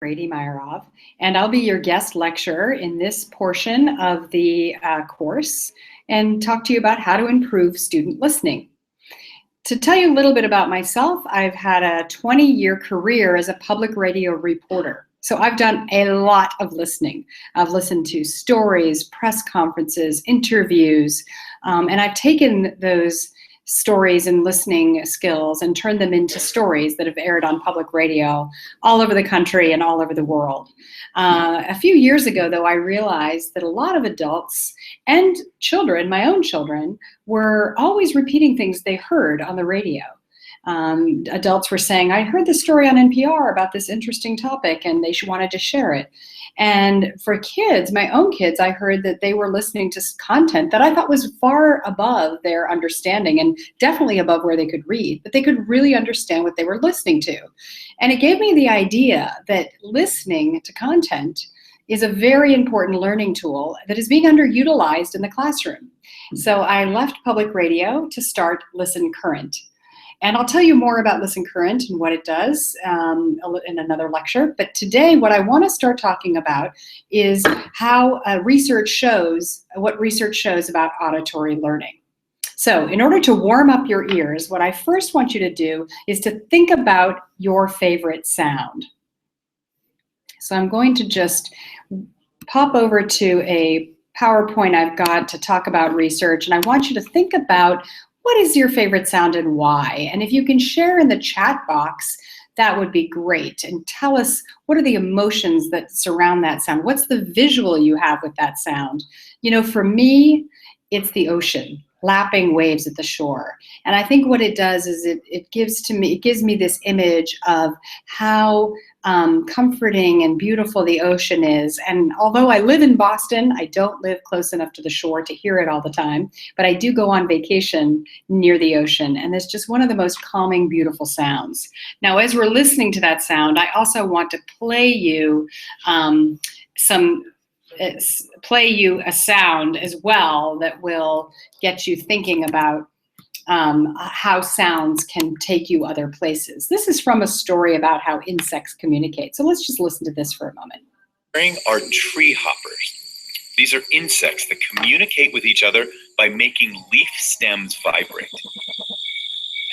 Brady-Myerov, and I'll be your guest lecturer in this portion of the course and talk to you about how to improve student listening. To tell you a little bit about myself, I've had a 20-year career as a public radio reporter. So I've done a lot of listening. I've listened to stories, press conferences, interviews, and I've taken those stories and listening skills and turned them into stories that have aired on public radio all over the country and all over the world. A few years ago, though, I realized that a lot of adults and children, my own children, were always repeating things they heard on the radio. Adults were saying, I heard this story on NPR about this interesting topic, and they wanted to share it. And for kids, my own kids, I heard that they were listening to content that I thought was far above their understanding and definitely above where they could read, but they could really understand what they were listening to. And it gave me the idea that listening to content is a very important learning tool that is being underutilized in the classroom. So I left public radio to start Listen Current. And I'll tell you more about Listen Current and what it does in another lecture. But today, what I want to start talking about is how research shows about auditory learning. So in order to warm up your ears, what I first want you to do is to think about your favorite sound. So I'm going to just pop over to a PowerPoint I've got to talk about research, and I want you to think about what is your favorite sound and why? And if you can share in the chat box, that would be great. And tell us, what are the emotions that surround that sound? What's the visual you have with that sound? You know, for me, it's the ocean, lapping waves at the shore. And I think what it does is it gives me this image of how comforting and beautiful the ocean is. And although I live in Boston, I don't live close enough to the shore to hear it all the time, but I do go on vacation near the ocean, and it's just one of the most calming, beautiful sounds. Now, as we're listening to that sound, I also want to play you a sound as well that will get you thinking about how sounds can take you other places. This is from a story about how insects communicate. So let's just listen to this for a moment. Are tree hoppers. These are insects that communicate with each other by making leaf stems vibrate.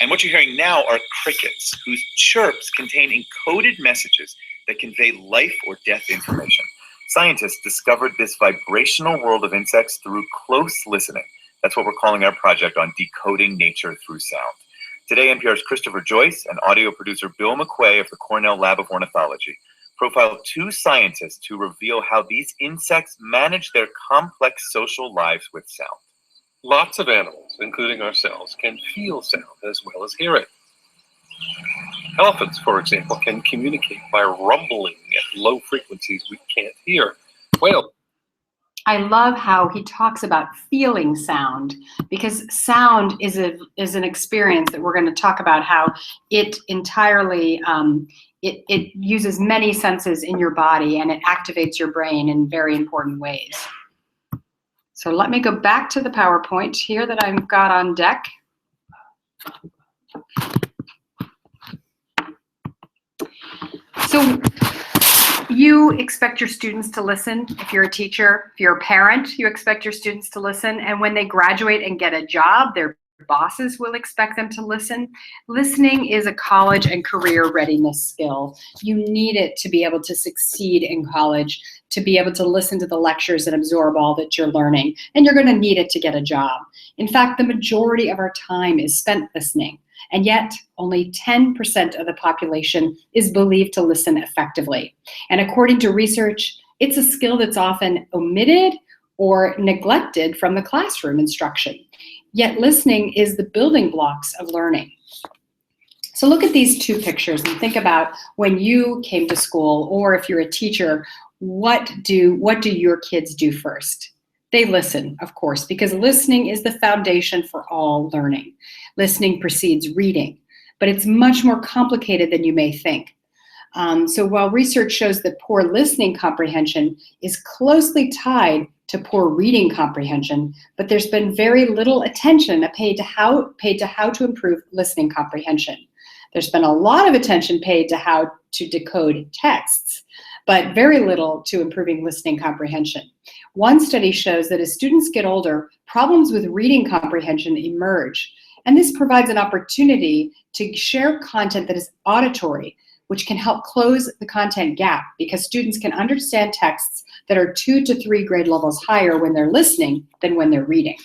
And what you're hearing now are crickets, whose chirps contain encoded messages that convey life or death information. Scientists discovered this vibrational world of insects through close listening. That's what we're calling our project on decoding nature through sound. Today, NPR's Christopher Joyce and audio producer Bill McQuay of the Cornell Lab of Ornithology profile two scientists who reveal how these insects manage their complex social lives with sound. Lots of animals, including ourselves, can feel sound as well as hear it. Elephants, for example, can communicate by rumbling at low frequencies we can't hear. Whales. I love how he talks about feeling sound, because sound is an experience that we're going to talk about how it entirely, it uses many senses in your body, and it activates your brain in very important ways. So let me go back to the PowerPoint here that I've got on deck. So you expect your students to listen. If you're a teacher, if you're a parent, you expect your students to listen. And when they graduate and get a job, their bosses will expect them to listen. Listening is a college and career readiness skill. You need it to be able to succeed in college, to be able to listen to the lectures and absorb all that you're learning. And you're going to need it to get a job. In fact, the majority of our time is spent listening. And yet, only 10% of the population is believed to listen effectively. And according to research, it's a skill that's often omitted or neglected from the classroom instruction. Yet listening is the building blocks of learning. So look at these two pictures and think about when you came to school, or if you're a teacher, what do your kids do first? They listen, of course, because listening is the foundation for all learning. Listening precedes reading, but it's much more complicated than you may think. So while research shows that poor listening comprehension is closely tied to poor reading comprehension, but there's been very little attention paid to how to improve listening comprehension. There's been a lot of attention paid to how to decode texts, but very little to improving listening comprehension. One study shows that as students get older, problems with reading comprehension emerge, and this provides an opportunity to share content that is auditory, which can help close the content gap because students can understand texts that are 2 to 3 grade levels higher when they're listening than when they're reading.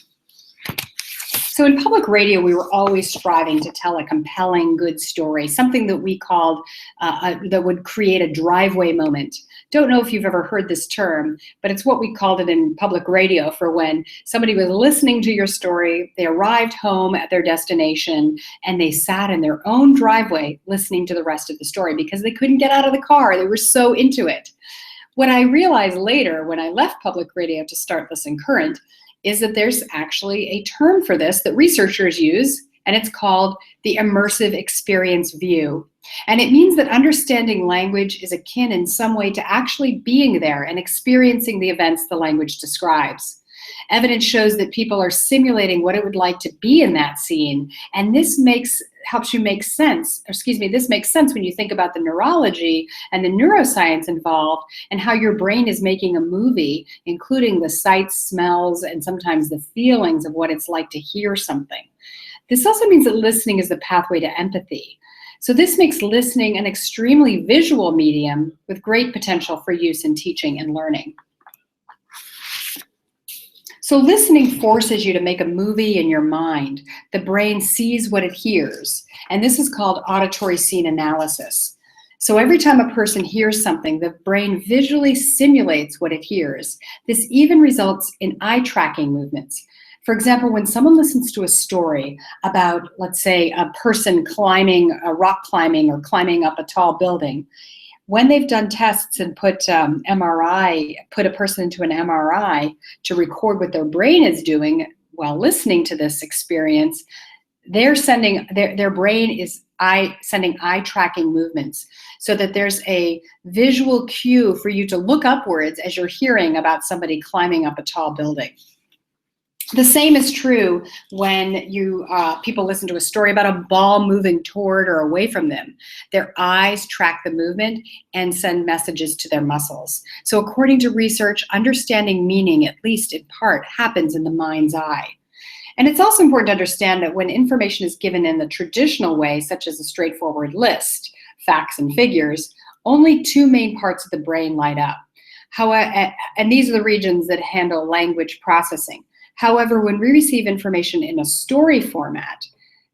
So in public radio, we were always striving to tell a compelling, good story, something that we called, that would create a driveway moment. Don't know if you've ever heard this term, but it's what we called it in public radio for when somebody was listening to your story, they arrived home at their destination, and they sat in their own driveway listening to the rest of the story because they couldn't get out of the car. They were so into it. What I realized later when I left public radio to start Listen Current is that there's actually a term for this that researchers use, and it's called the immersive experience view. And it means that understanding language is akin in some way to actually being there and experiencing the events the language describes. Evidence shows that people are simulating what it would like to be in that scene, and this helps you make sense, this makes sense when you think about the neurology and the neuroscience involved and how your brain is making a movie, including the sights, smells, and sometimes the feelings of what it's like to hear something. This also means that listening is the pathway to empathy. So this makes listening an extremely visual medium with great potential for use in teaching and learning. So listening forces you to make a movie in your mind. The brain sees what it hears, and this is called auditory scene analysis. So every time a person hears something, the brain visually simulates what it hears. This even results in eye tracking movements. For example, when someone listens to a story about, let's say, a person rock climbing or climbing up a tall building, when they've done tests and put a person into an MRI to record what their brain is doing while listening to this experience, their brain is sending eye tracking movements so that there's a visual cue for you to look upwards as you're hearing about somebody climbing up a tall building. The same is true when people listen to a story about a ball moving toward or away from them. Their eyes track the movement and send messages to their muscles. So according to research, understanding meaning, at least in part, happens in the mind's eye. And it's also important to understand that when information is given in the traditional way, such as a straightforward list, facts and figures, only 2 main parts of the brain light up. And these are the regions that handle language processing. However, when we receive information in a story format,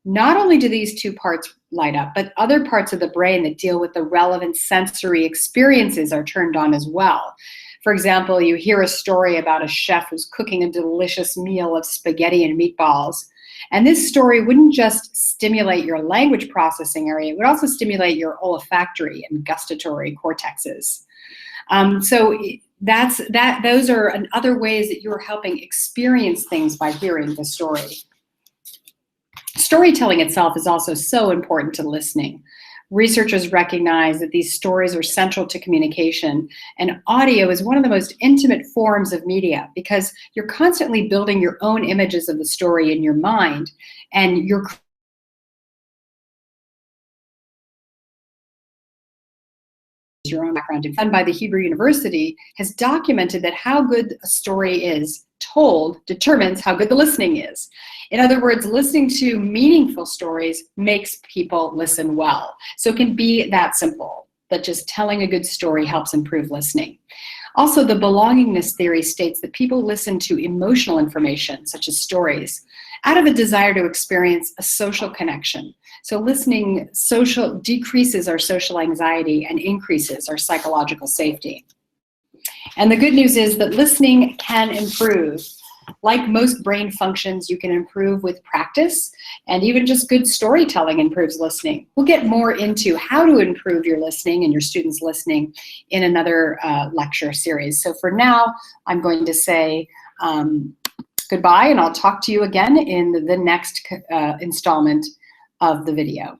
not only do these 2 parts light up, but other parts of the brain that deal with the relevant sensory experiences are turned on as well. For example, you hear a story about a chef who's cooking a delicious meal of spaghetti and meatballs. And this story wouldn't just stimulate your language processing area, it would also stimulate your olfactory and gustatory cortexes. Those are other ways that you're helping experience things by hearing the story. Storytelling itself is also so important to listening. Researchers recognize that these stories are central to communication, and audio is one of the most intimate forms of media because you're constantly building your own images of the story in your mind, and you're your own background. Done by the Hebrew University has documented that how good a story is told determines how good the listening is. In other words, listening to meaningful stories makes people listen well. So it can be that simple, that just telling a good story helps improve listening. Also, the belongingness theory states that people listen to emotional information, such as stories, out of a desire to experience a social connection. So listening decreases our social anxiety and increases our psychological safety. And the good news is that listening can improve. Like most brain functions, you can improve with practice, and even just good storytelling improves listening. We'll get more into how to improve your listening and your students' listening in another lecture series. So for now, I'm going to say goodbye, and I'll talk to you again in the next installment of the video.